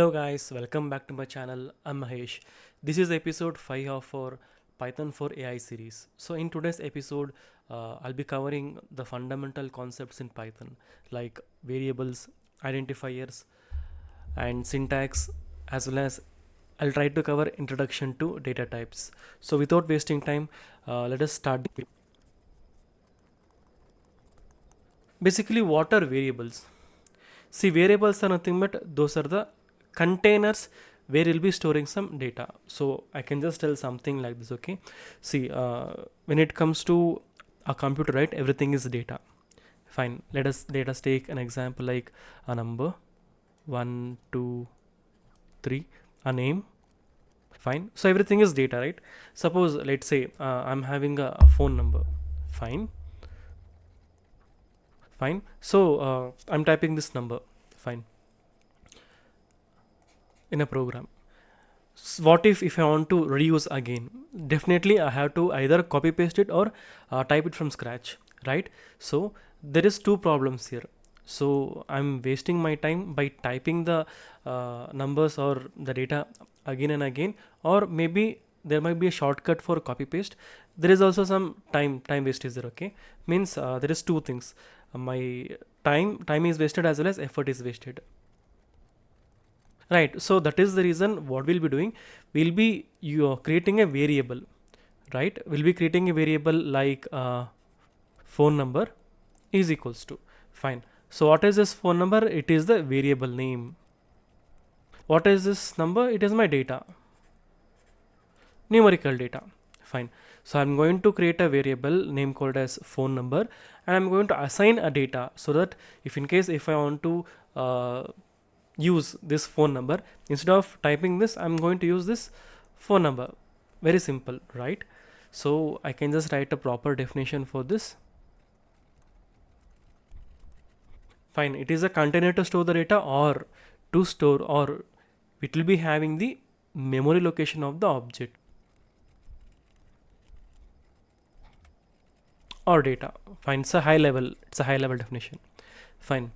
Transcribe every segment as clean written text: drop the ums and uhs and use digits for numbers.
Hello guys, welcome back to my channel. I'm Mahesh. This is episode 5 of our Python for AI series. So in today's episode, I'll be covering the fundamental concepts in Python like variables, identifiers and syntax, as well as I'll try to cover introduction to data types. So without wasting time, let us start. Basically, what are variables? See, variables are nothing but those are the containers where you'll be storing some data. So I can just tell something like this, okay? See, when it comes to a computer, right, everything is data. Fine. Let us take an example like a number, 1, 2, 3, a name. Fine. So everything is data, right? Suppose let's say I'm having a phone number. Fine. Fine. So I'm typing this number. Fine. In a program. What if I want to reuse again? Definitely I have to either copy paste it or type it from scratch, right? So there is two problems here. So I'm wasting my time by typing the numbers or the data again and again, or maybe there might be a shortcut for copy paste. There is also some time wastage there, okay? Means there is two things. My time is wasted as well as effort is wasted. Right, so that is the reason what we'll be doing. We'll be creating a variable, right? We'll be creating a variable like phone number is equals to. Fine. So what is this phone number? It is the variable name. What is this number? It is my data, numerical data. Fine. So I'm going to create a variable name called as phone number, and I'm going to assign a data so that if I want to use this phone number, instead of typing this, I'm going to use this phone number. Very simple, right? So I can just write a proper definition for this. Fine. It is a container to store the data or to store, or it will be having the memory location of the object or data. Fine. It's a high level definition. Fine.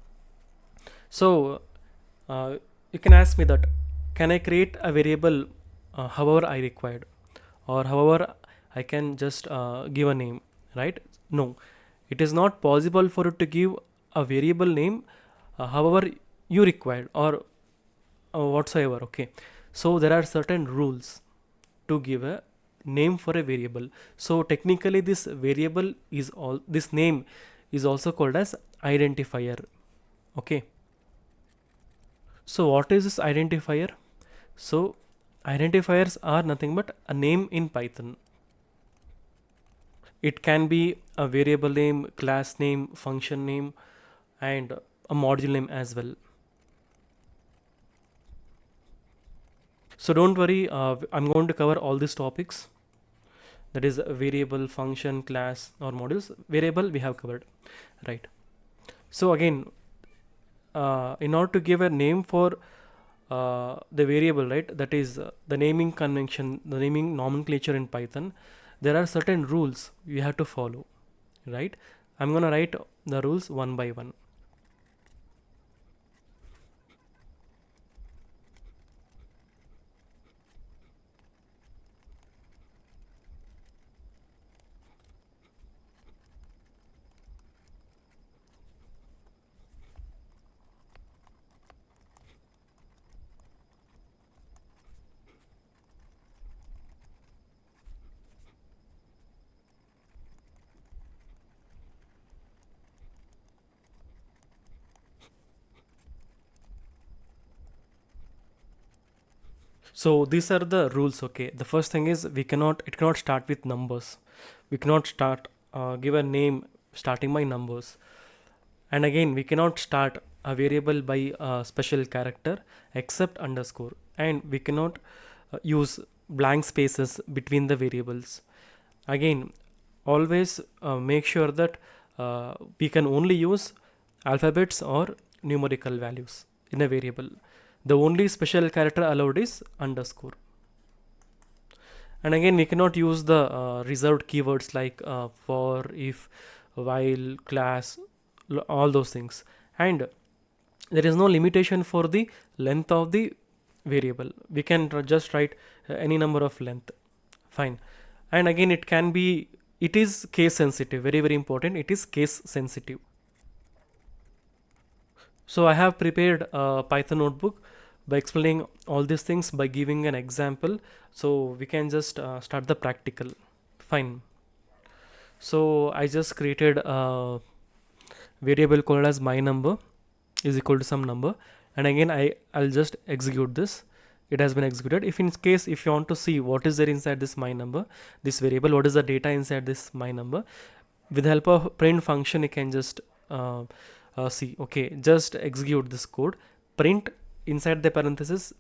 So you can ask me that can I create a variable however I required, or however I can just give a name, right? No, it is not possible for you to give a variable name however you required, or whatsoever, okay? So there are certain rules to give a name for a variable. So technically this variable is all, this name is also called as identifier, okay? So what is this identifier? So identifiers are nothing but a name in Python. It can be a variable name, class name, function name, and a module name as well. So don't worry, I'm going to cover all these topics. That is variable, function, class, or modules. Variable we have covered, right? So again, in order to give a name for the variable, right, that is the naming convention, the naming nomenclature in Python, there are certain rules you have to follow, right? I'm going to write the rules one by one. So these are the rules, okay? The first thing is it cannot start with numbers. We cannot give a name starting by numbers. And again, we cannot start a variable by a special character except underscore. And we cannot use blank spaces between the variables. Again, always make sure that we can only use alphabets or numerical values in a variable. The only special character allowed is underscore. And again, we cannot use the reserved keywords like for, if, while, class, all those things. And there is no limitation for the length of the variable. We can just write any number of length. Fine. And again, it is case sensitive, very very important, it is case sensitive. So I have prepared a Python notebook by explaining all these things by giving an example, so we can just start the practical. Fine. So I just created a variable called as my number is equal to some number, and again I'll just execute this. It has been executed. If in case if you want to see what is there inside this my number, this variable, what is the data inside this my number, with the help of print function you can just see. Okay, just execute this code, print inside the parenthesis,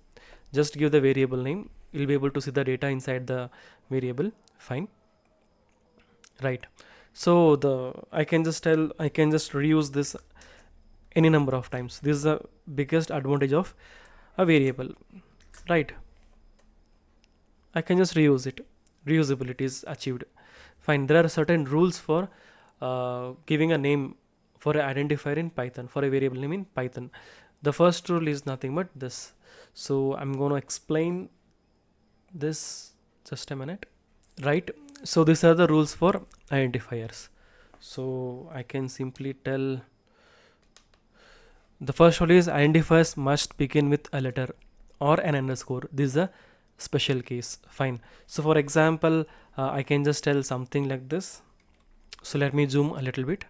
just give the variable name, you'll be able to see the data inside the variable. Fine. Right. So I can just reuse this any number of times. This is the biggest advantage of a variable, right? I can just reuse it. Reusability is achieved. Fine. There are certain rules for giving a name for an identifier in Python, for a variable name in Python. The first rule is nothing but this. So I'm going to explain this, just a minute. Right. So these are the rules for identifiers. So I can simply tell, the first rule is identifiers must begin with a letter or an underscore. This is a special case. Fine. So for example, I can just tell something like this. So let me zoom a little bit.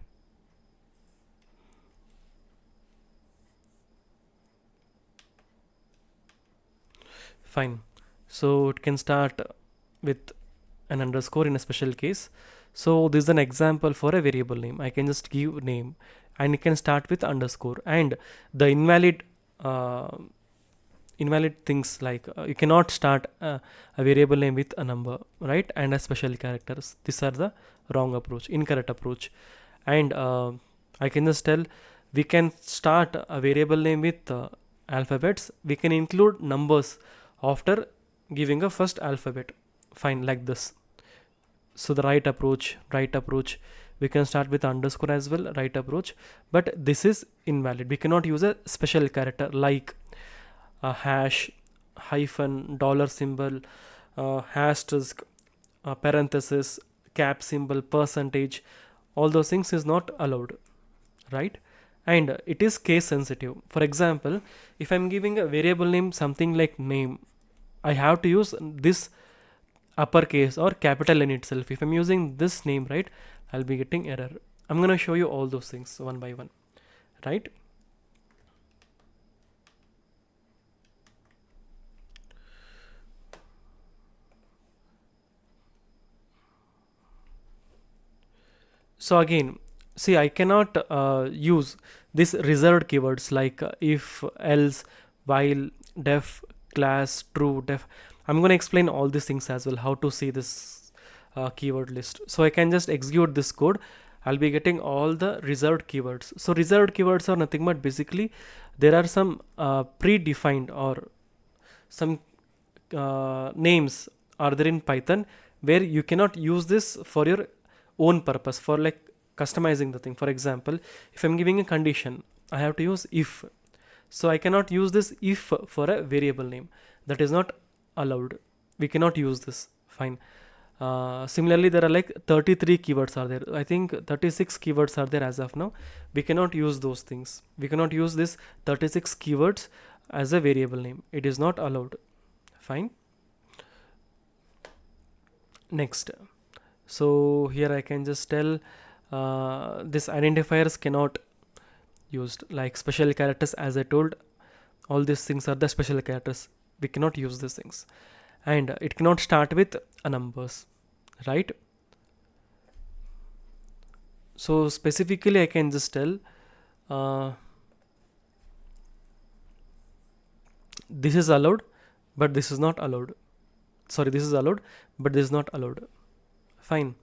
Fine. So it can start with an underscore in a special case. So this is an example for a variable name. I can just give name and it can start with underscore, and the invalid things like you cannot start a variable name with a number, right, and a special characters. These are the wrong approach, incorrect approach. And I can just tell we can start a variable name with alphabets. We can include numbers after giving a first alphabet. Fine, like this. So the right approach, we can start with underscore as well, right approach, but this is invalid. We cannot use a special character like a hash, hyphen, dollar symbol, asterisk, parenthesis, cap symbol, percentage. All those things is not allowed, right? And it is case sensitive. For example, if I'm giving a variable name something like name, I have to use this uppercase or capital N itself. If I'm using this name, right, I'll be getting error. I'm going to show you all those things one by one, right? So again, see, I cannot use this reserved keywords like if, else, while, def, class, true, def. I'm going to explain all these things as well, how to see this keyword list. So I can just execute this code. I'll be getting all the reserved keywords. So reserved keywords are nothing but basically there are some predefined or some names are there in Python where you cannot use this for your own purpose, for like customizing the thing. For example, if I'm giving a condition, I have to use if. So I cannot use this if for a variable name. That is not allowed. We cannot use this. Fine. Similarly, there are like 33 keywords are there. I think 36 keywords are there as of now. We cannot use those things. We cannot use this 36 keywords as a variable name. It is not allowed. Fine. Next. So here I can just tell this identifiers cannot used, like special characters. As I told, all these things are the special characters. We cannot use these things, and it cannot start with a numbers, right? So specifically I can just tell this is allowed but this is not allowed. Sorry, this is allowed but this is not allowed. Fine.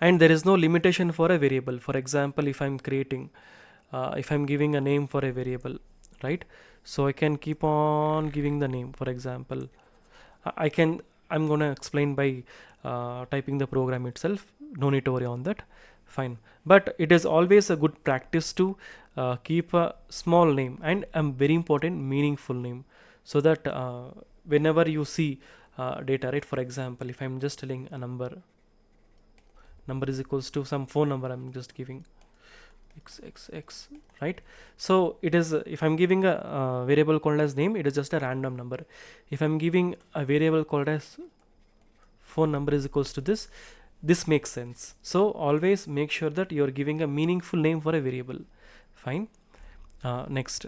And there is no limitation for a variable. For example, if I'm creating if I'm giving a name for a variable, right, so I can keep on giving the name. For example, I'm gonna explain by typing the program itself. No need to worry on that. Fine. But it is always a good practice to keep a small name and a very important meaningful name. so that whenever you see data, right, for example, if I'm just telling a number is equals to some phone number, I'm just giving xxx, right? So it is, if I'm giving a variable called as name, it is just a random number. If I'm giving a variable called as phone number is equals to this makes sense. So always make sure that you're giving a meaningful name for a variable. Fine. Next,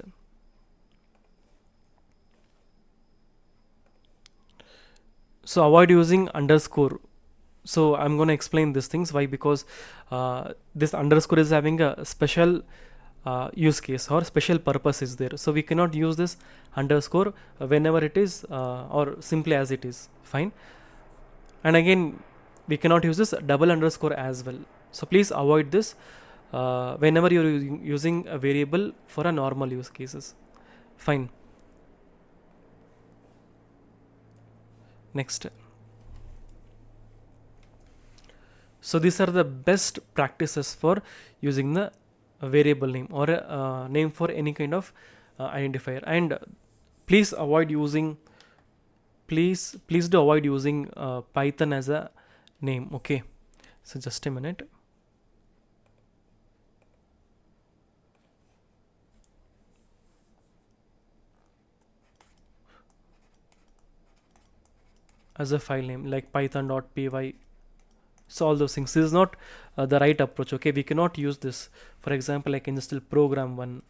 so avoid using underscore. So I'm going to explain these things. Why? Because this underscore is having a special use case or special purpose is there, so we cannot use this underscore whenever it is or simply as it is. Fine. And again, we cannot use this double underscore as well, so please avoid this whenever you're using a variable for a normal use cases. Fine. Next, so these are the best practices for using the variable name or a name for any kind of identifier. And please avoid using, please do avoid using Python as a name. Okay, so just a minute. As a file name like python.py, so all those things, this is not the right approach. Okay, we cannot use this. For example, I can just tell program 1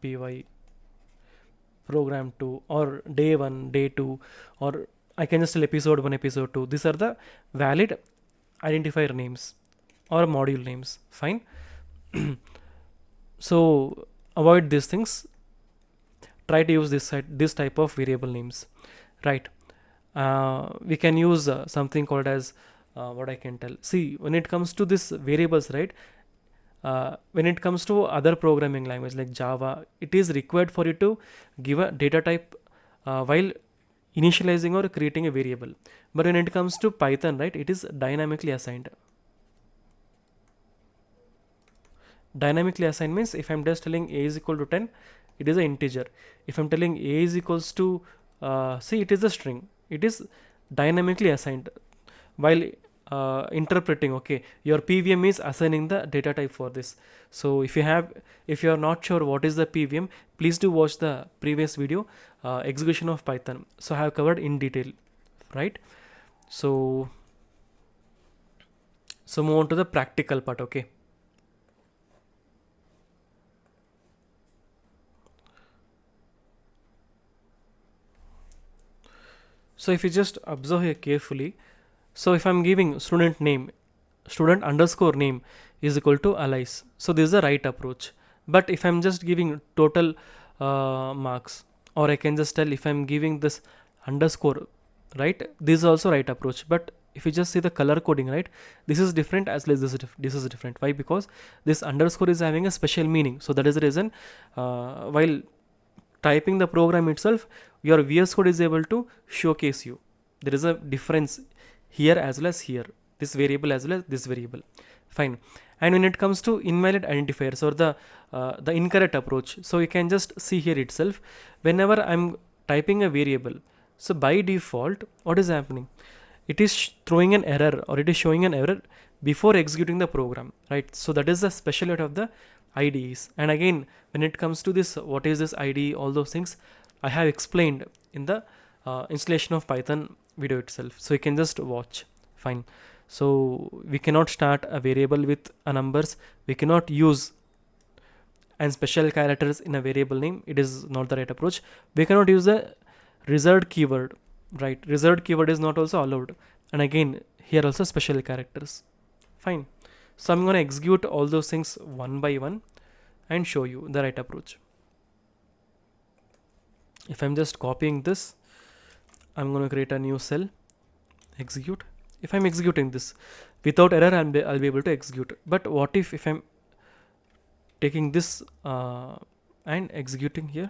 .py, program 2, or day 1, day 2, or I can just tell episode 1, episode 2. These are the valid identifier names or module names. Fine. So avoid these things. Try to use this type of variable names, right? We can use something called as what I can tell. See, when it comes to this variables, right? When it comes to other programming language like Java, it is required for you to give a data type while initializing or creating a variable. But when it comes to Python, right, it is dynamically assigned. Dynamically assigned means if I'm just telling a is equal to 10, it is an integer. If I'm telling a is equals to see, it is a string. It is dynamically assigned while interpreting. Okay, your PVM is assigning the data type for this. So if you are not sure what is the PVM, please do watch the previous video, execution of Python. So I have covered in detail, right? So move on to the practical part. Okay. So if you just observe here carefully, so if I'm giving student name, student underscore name is equal to alias. So this is the right approach. But if I'm just giving total marks, or I can just tell if I'm giving this underscore, right, this is also right approach. But if you just see the color coding, right, this is different as well as this is different. Why? Because this underscore is having a special meaning. So that is the reason while typing the program itself, your VS Code is able to showcase you. There is a difference here as well as here, this variable as well as this variable. Fine. And when it comes to invalid identifiers or the incorrect approach, so you can just see here itself, whenever I'm typing a variable, so by default, what is happening? It is throwing an error, or it is showing an error before executing the program, right? So that is the specialty of the IDEs. And again, when it comes to this, what is this IDE, all those things I have explained in the installation of Python video itself, so you can just watch. Fine. So we cannot start a variable with a numbers, we cannot use and special characters in a variable name. It is not the right approach. We cannot use a reserved keyword, right? Reserved keyword is not also allowed. And again, here also special characters. Fine. So I'm going to execute all those things one by one and show you the right approach. If I'm just copying this, I'm going to create a new cell, execute. If I'm executing this without error, I'll be able to execute. But what if I'm taking this and executing here?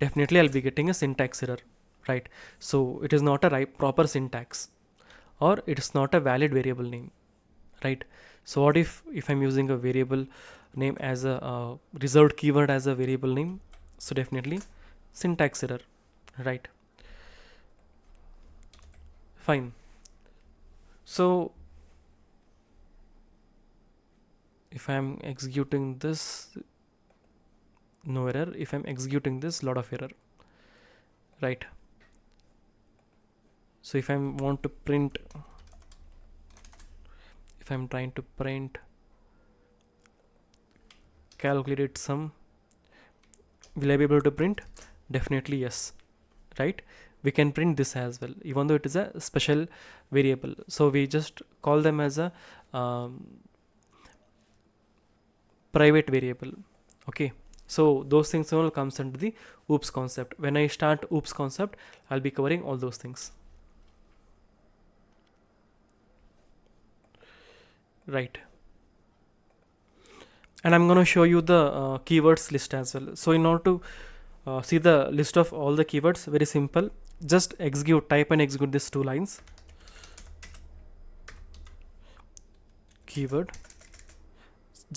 Definitely I'll be getting a syntax error, right? So it is not a proper syntax, or it is not a valid variable name, right? So what if I'm using a variable name as a reserved keyword as a variable name. So definitely syntax error, right? Fine. So if I'm executing this, no error. If I'm executing this, lot of error, right? So if I want to print, if I'm trying to print calculated sum, will I be able to print? Definitely yes, right? We can print this as well, even though it is a special variable. So we just call them as a private variable. Okay, so those things all comes under the oops concept. When I start oops concept, I'll be covering all those things, right? And I'm going to show you the keywords list as well. So in order to see the list of all the keywords, very simple, just type and execute these two lines. Keyword,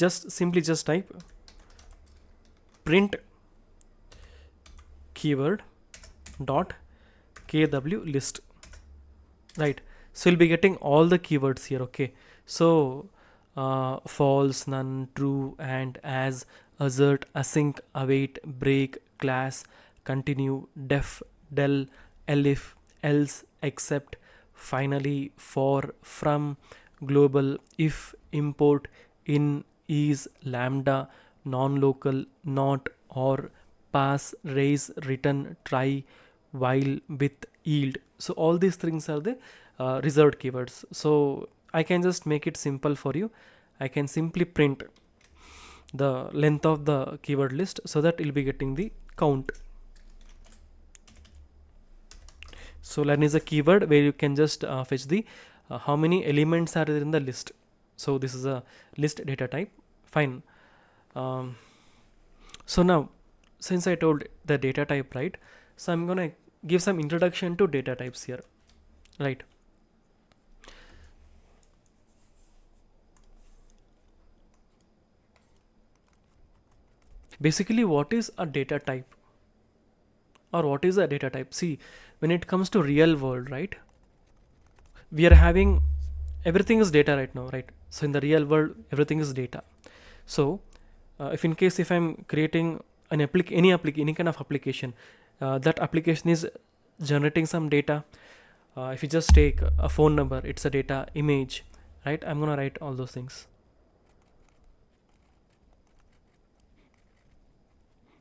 simply type print keyword dot kw list, right? So you'll be getting all the keywords here. Okay, so false, none, true, and, as, assert, async, await, break, class, continue, def, del, elif, else, except, finally, for, from, global, if, import, in, is, lambda, non-local, not, or, pass, raise, return, try, while, with, yield. So all these things are the reserved keywords. So I can just make it simple for you. I can simply print the length of the keyword list so that you'll be getting the count. So len is a keyword where you can just fetch the how many elements are there in the list. So this is a list data type. Fine. So now, since I told the data type, right? So I'm gonna give some introduction to data types here, right? Basically, what is a data type, or what is a data type? See, when it comes to real world, right, we are having everything is data right now, right? So in the real world, everything is data. So if I'm creating any kind of application, that application is generating some data. If you just take a phone number, it's a data, image, right? I'm gonna write all those things.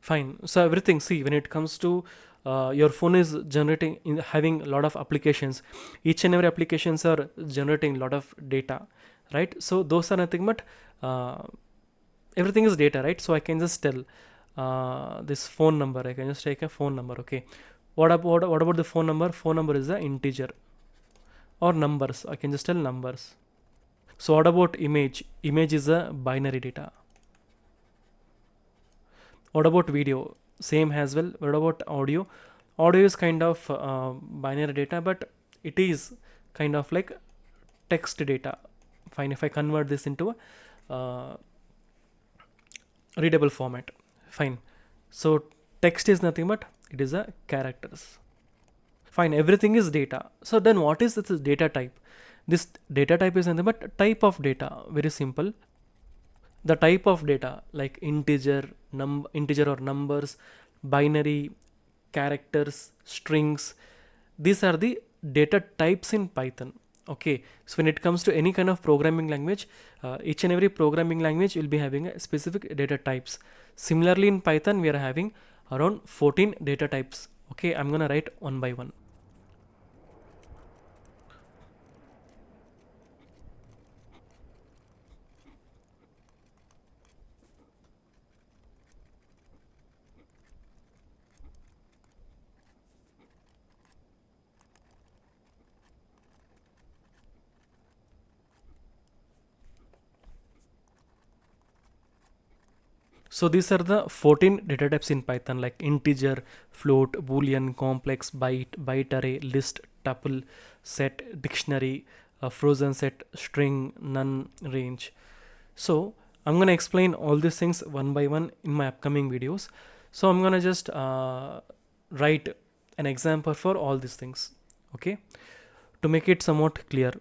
Fine. So everything, see, when it comes to your phone is having a lot of applications. Each and every applications are generating a lot of data, right? So those are nothing but everything is data, right? So I can just tell this phone number. I can just take a phone number. Okay. What about the phone number? Phone number is an integer, or numbers. I can just tell numbers. So what about image? Image is a binary data. What about video? Same as well. What about audio? Audio is kind of binary data, but it is kind of like text data. Fine, if I convert this into a readable format. Fine. So text is nothing but it is a characters. Fine, everything is data. So then what is this data type? This data type is nothing but type of data. Very simple. The type of data like integer or numbers, binary, characters, strings, these are the data types in Python. Okay, so when it comes to any kind of programming language, each and every programming language will be having a specific data types. Similarly in Python we are having around 14 data types. Okay, I'm gonna write one by one. So these are the 14 data types in Python, like integer, float, boolean, complex, byte array, list, tuple, set, dictionary, frozen set, string, none, range. So I'm gonna explain all these things one by one in my upcoming videos. So I'm gonna just write an example for all these things, okay, to make it somewhat clear.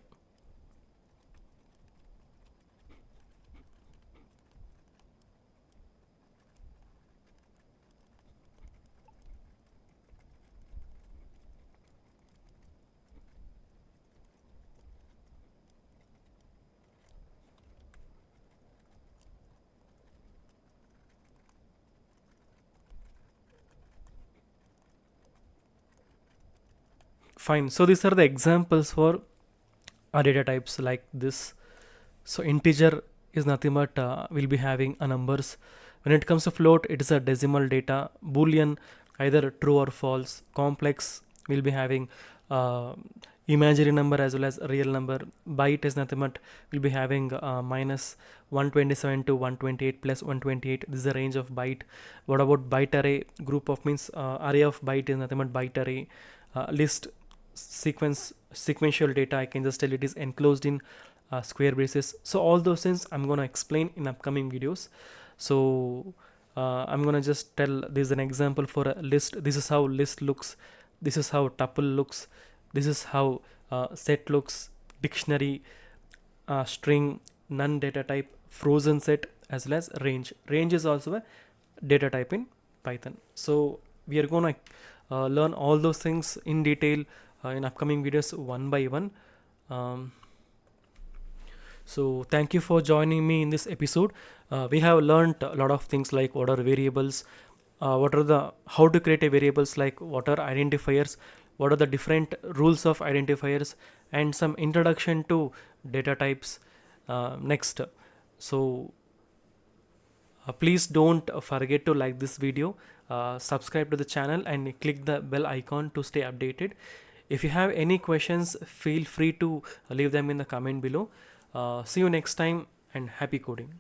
Fine. So these are the examples for our data types like this. So integer is nothing but we'll be having a numbers. When it comes to float, it is a decimal data. Boolean, either true or false. Complex, we'll be having uh, imaginary number as well as real number. Byte is nothing but we'll be having minus 127 to 128 plus 128. This is the range of byte. What about byte array? Group of means array of byte is nothing but byte array. List sequential data, I can just tell it is enclosed in square braces. So all those things I'm going to explain in upcoming videos. So I'm going to just tell this is an example for a list. This is how list looks, this is how tuple looks, this is how set looks, dictionary, string, none data type, frozen set, as well as range is also a data type in Python. So we are going to learn all those things in detail in upcoming videos one by one. So thank you for joining me in this episode. We have learned a lot of things like what are variables, what are the how to create a variables, like what are identifiers, what are the different rules of identifiers, and some introduction to data types next. So please don't forget to like this video, subscribe to the channel, and click the bell icon to stay updated. If you have any questions, feel free to leave them in the comment below. See you next time, and happy coding.